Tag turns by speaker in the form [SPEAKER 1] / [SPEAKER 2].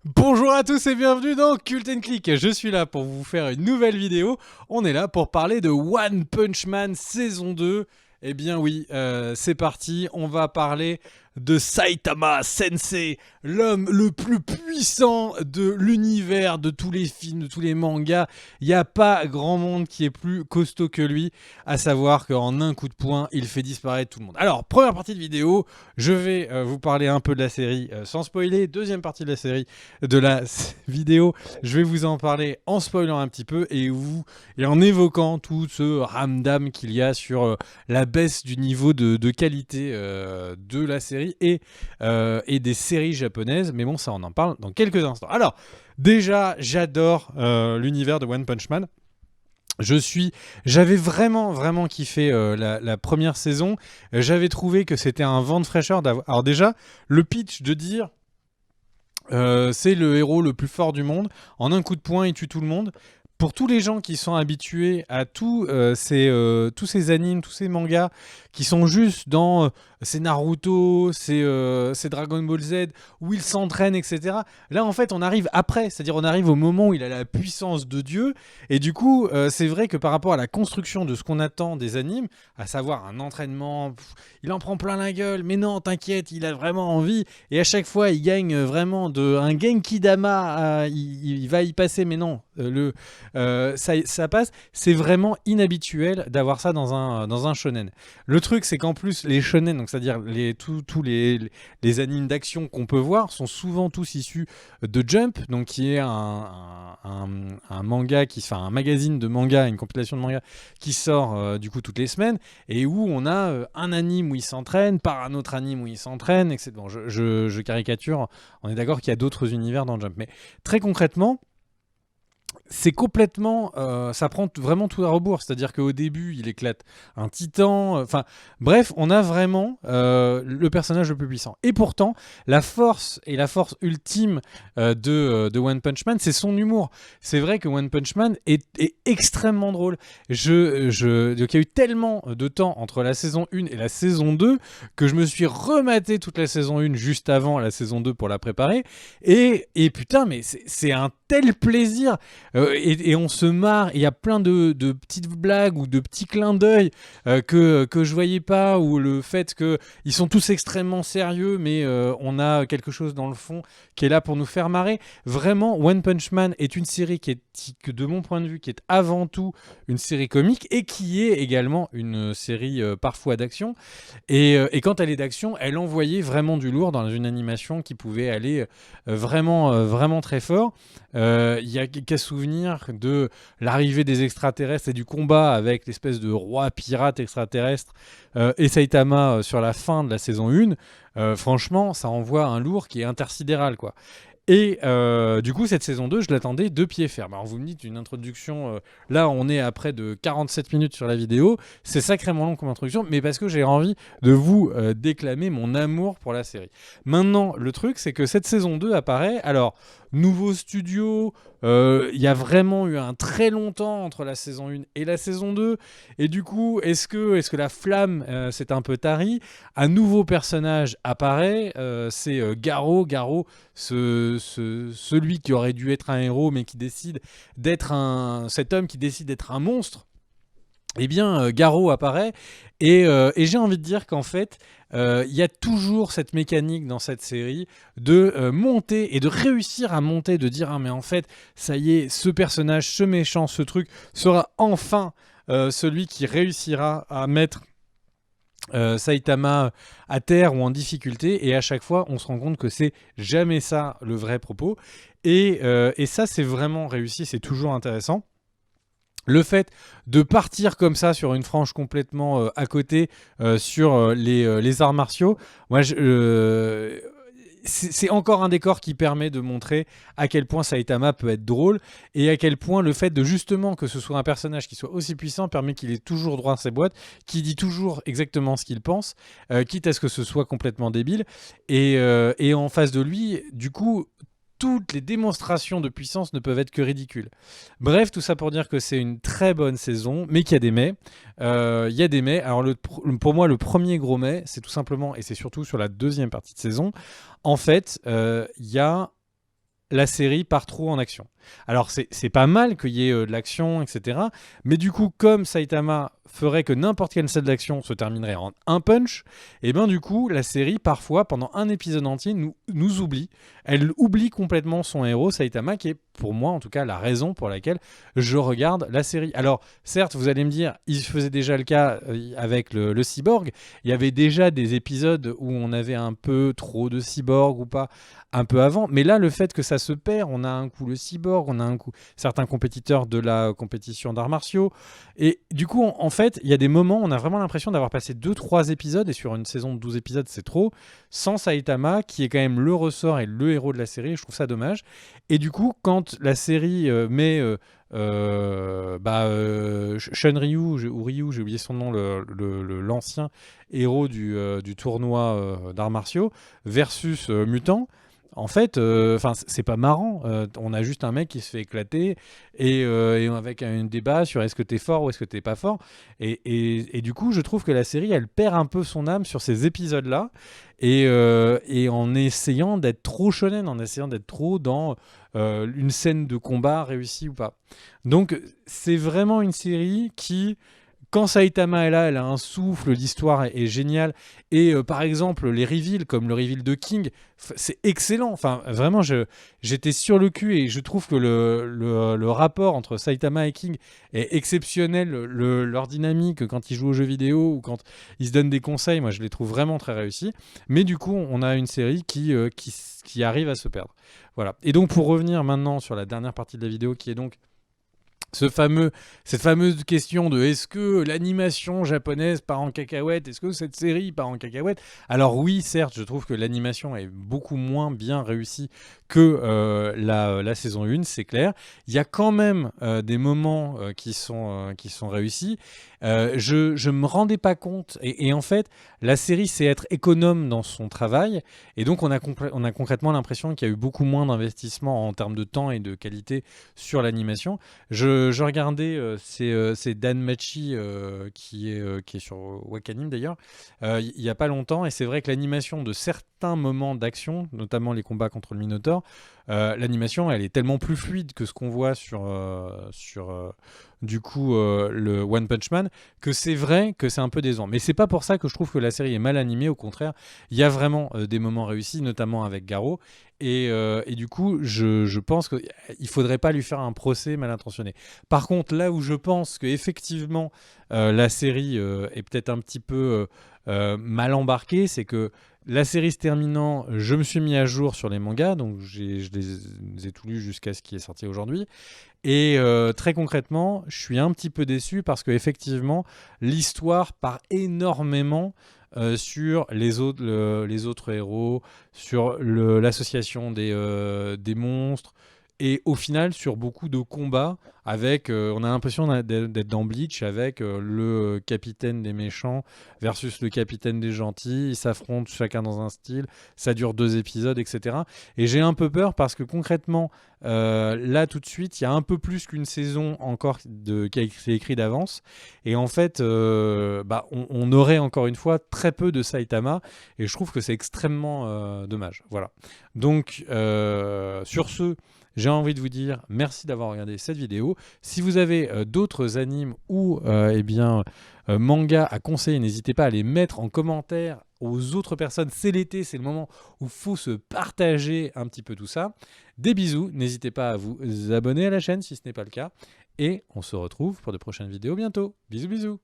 [SPEAKER 1] Bonjour à tous et bienvenue dans Cult and Click. Je suis là pour vous faire une nouvelle vidéo. On est là pour parler de One Punch Man saison 2. Eh bien oui, c'est parti. On va parler de Saitama Sensei, l'homme le plus puissant de l'univers, de tous les films, de tous les mangas. Il n'y a pas grand monde qui est plus costaud que lui, à savoir qu'en un coup de poing, il fait disparaître tout le monde. Alors, première partie de vidéo, je vais vous parler un peu de la série sans spoiler. Deuxième partie de la série, de la vidéo, je vais vous en parler en spoilant un petit peu et en évoquant tout ce ramdam qu'il y a sur la baisse du niveau de qualité de la série et des séries japonaises. Mais bon, ça, on en parle dans quelques instants. Alors, déjà, j'adore l'univers de One Punch Man. J'avais vraiment kiffé la première saison. J'avais trouvé que c'était un vent de fraîcheur d'avoir. Alors déjà, le pitch de dire c'est le héros le plus fort du monde. En un coup de poing, il tue tout le monde. Pour tous les gens qui sont habitués à tous ces animes, tous ces mangas, qui sont juste dans ces Naruto, ces Dragon Ball Z, où il s'entraîne, etc. Là, en fait, on arrive après, c'est-à-dire on arrive au moment où il a la puissance de Dieu, et du coup, c'est vrai que par rapport à la construction de ce qu'on attend des animes, à savoir un entraînement, il en prend plein la gueule, mais non, t'inquiète, il a vraiment envie, et à chaque fois, il gagne vraiment un Genki Dama, il va y passer, mais non, ça passe. C'est vraiment inhabituel d'avoir ça dans un shonen. Le truc, c'est qu'en plus, les shonen, donc c'est-à-dire tous les animes d'action qu'on peut voir, sont souvent tous issus de Jump, donc qui est un manga, un magazine de manga, une compilation de manga qui sort du coup toutes les semaines, et où on a un anime où il s'entraîne, par un autre anime où il s'entraîne, etc. Bon, je caricature, on est d'accord qu'il y a d'autres univers dans Jump, mais très concrètement, c'est complètement, ça prend vraiment tout à rebours. C'est-à-dire qu'au début, il éclate un titan. Enfin, bref, on a vraiment le personnage le plus puissant. Et pourtant, la force ultime de One Punch Man, c'est son humour. C'est vrai que One Punch Man est extrêmement drôle. Donc, il y a eu tellement de temps entre la saison 1 et la saison 2 que je me suis rematé toute la saison 1 juste avant la saison 2 pour la préparer. Et putain, mais c'est un tel plaisir. Et on se marre, il y a plein de petites blagues ou de petits clins d'œil que je voyais pas, ou le fait qu'ils sont tous extrêmement sérieux, mais on a quelque chose dans le fond qui est là pour nous faire marrer. Vraiment, One Punch Man est une série que de mon point de vue, qui est avant tout une série comique et qui est également une série parfois d'action. Et quand elle est d'action, elle envoyait vraiment du lourd dans une animation qui pouvait aller vraiment très fort. Il y a qu'à souvenir de l'arrivée des extraterrestres et du combat avec l'espèce de roi pirate extraterrestre et Saitama sur la fin de la saison 1. Franchement, ça envoie un lourd qui est intersidéral, quoi. Et du coup, cette saison 2, je l'attendais de pied ferme. Alors, vous me dites une introduction. Là, on est à près de 47 minutes sur la vidéo. C'est sacrément long comme introduction, mais parce que j'ai envie de vous déclamer mon amour pour la série. Maintenant, le truc, c'est que cette saison 2 apparaît. Alors, nouveau studio. Il y a vraiment eu un très long temps entre la saison 1 et la saison 2. Et du coup, est-ce que la flamme s'est un peu tarie? Un nouveau personnage apparaît. C'est Garo. Garo, celui qui aurait dû être un héros, mais qui décide cet homme qui décide d'être un monstre. Eh bien, Garo apparaît et j'ai envie de dire qu'en fait, il y a toujours cette mécanique dans cette série de monter et de réussir à monter, de dire ah mais en fait, ça y est, ce personnage, ce méchant, ce truc sera enfin celui qui réussira à mettre Saitama à terre ou en difficulté, et à chaque fois on se rend compte que c'est jamais ça le vrai propos, et ça c'est vraiment réussi, c'est toujours intéressant. Le fait de partir comme ça sur une frange complètement à côté sur les arts martiaux, moi c'est encore un décor qui permet de montrer à quel point Saitama peut être drôle, et à quel point le fait de justement que ce soit un personnage qui soit aussi puissant permet qu'il ait toujours droit à ses boîtes, qui dit toujours exactement ce qu'il pense, quitte à ce que ce soit complètement débile, et en face de lui, du coup, toutes les démonstrations de puissance ne peuvent être que ridicules. Bref, tout ça pour dire que c'est une très bonne saison, mais qu'il y a des mais. Il y a des mais. Alors pour moi, le premier gros mais, c'est tout simplement, et c'est surtout sur la deuxième partie de saison, en fait, il y a la série part trop en action. Alors c'est pas mal qu'il y ait de l'action, etc. Mais du coup, comme Saitama ferait que n'importe quelle scène d'action se terminerait en un punch, et bien du coup, la série, parfois, pendant un épisode entier, nous oublie. Elle oublie complètement son héros, Saitama, qui est, pour moi en tout cas, la raison pour laquelle je regarde la série. Alors, certes, vous allez me dire, il faisait déjà le cas avec le cyborg. Il y avait déjà des épisodes où on avait un peu trop de cyborg ou pas, un peu avant. Mais là, le fait que ça se perd, on a un coup le cyborg, on a un coup certains compétiteurs de la compétition d'arts martiaux. Et du coup, en fait, il y a des moments, on a vraiment l'impression d'avoir passé 2-3 épisodes, et sur une saison de 12 épisodes, c'est trop, sans Saitama, qui est quand même le ressort et le héros de la série. Je trouve ça dommage. Et du coup, quand la série met Shunryu ou Ryu, j'ai oublié son nom, l'ancien héros du tournoi d'arts martiaux, versus Mutant, en fait, c'est pas marrant. On a juste un mec qui se fait éclater et avec un débat sur est-ce que t'es fort ou est-ce que t'es pas fort. Et du coup, je trouve que la série, elle perd un peu son âme sur ces épisodes-là et en essayant d'être trop shonen, en essayant d'être trop dans une scène de combat réussie ou pas. Donc, c'est vraiment une série qui... Quand Saitama est là, elle a un souffle, l'histoire est géniale. Et par exemple, les reveals, comme le reveal de King, c'est excellent. Enfin, vraiment, j'étais sur le cul et je trouve que le rapport entre Saitama et King est exceptionnel. Leur dynamique quand ils jouent aux jeux vidéo ou quand ils se donnent des conseils, moi, je les trouve vraiment très réussis. Mais du coup, on a une série qui arrive à se perdre. Voilà. Et donc, pour revenir maintenant sur la dernière partie de la vidéo, qui est donc cette fameuse question de est-ce que l'animation japonaise part en cacahuète, est-ce que cette série part en cacahuète? Alors oui, certes, je trouve que l'animation est beaucoup moins bien réussie que la saison 1, c'est clair. Il y a quand même des moments qui sont réussis. Je me rendais pas compte, et en fait, la série sait être économe dans son travail, et donc on a concrètement l'impression qu'il y a eu beaucoup moins d'investissement en termes de temps et de qualité sur l'animation. Je regardais, c'est Dan Machi qui est sur Wakanim d'ailleurs, il n'y a pas longtemps, et c'est vrai que l'animation de certains moments d'action, notamment les combats contre le Minotaur, l'animation elle est tellement plus fluide que ce qu'on voit sur du coup le One Punch Man, que c'est vrai que c'est un peu décevant. Mais c'est pas pour ça que je trouve que la série est mal animée, au contraire, il y a vraiment des moments réussis, notamment avec Garo. Et du coup, je pense qu'il faudrait pas lui faire un procès mal intentionné. Par contre, là où je pense qu'effectivement la série est peut-être un petit peu mal embarquée, c'est que la série se terminant, je me suis mis à jour sur les mangas, donc je les ai tous lus jusqu'à ce qui est sorti aujourd'hui. Et très concrètement, je suis un petit peu déçu parce qu'effectivement, l'histoire part énormément sur les autres héros, sur l'association des monstres, et au final sur beaucoup de combats avec, on a l'impression d'être dans Bleach avec le capitaine des méchants versus le capitaine des gentils, ils s'affrontent chacun dans un style, ça dure 2 épisodes, etc. Et j'ai un peu peur parce que concrètement, là tout de suite, il y a un peu plus qu'une saison encore qui a été écrit d'avance, et en fait, on aurait encore une fois très peu de Saitama, et je trouve que c'est extrêmement dommage. Voilà. Donc, sur ce, j'ai envie de vous dire merci d'avoir regardé cette vidéo. Si vous avez d'autres animes ou mangas à conseiller, n'hésitez pas à les mettre en commentaire aux autres personnes. C'est l'été, c'est le moment où il faut se partager un petit peu tout ça. Des bisous, n'hésitez pas à vous abonner à la chaîne si ce n'est pas le cas. Et on se retrouve pour de prochaines vidéos bientôt. Bisous bisous.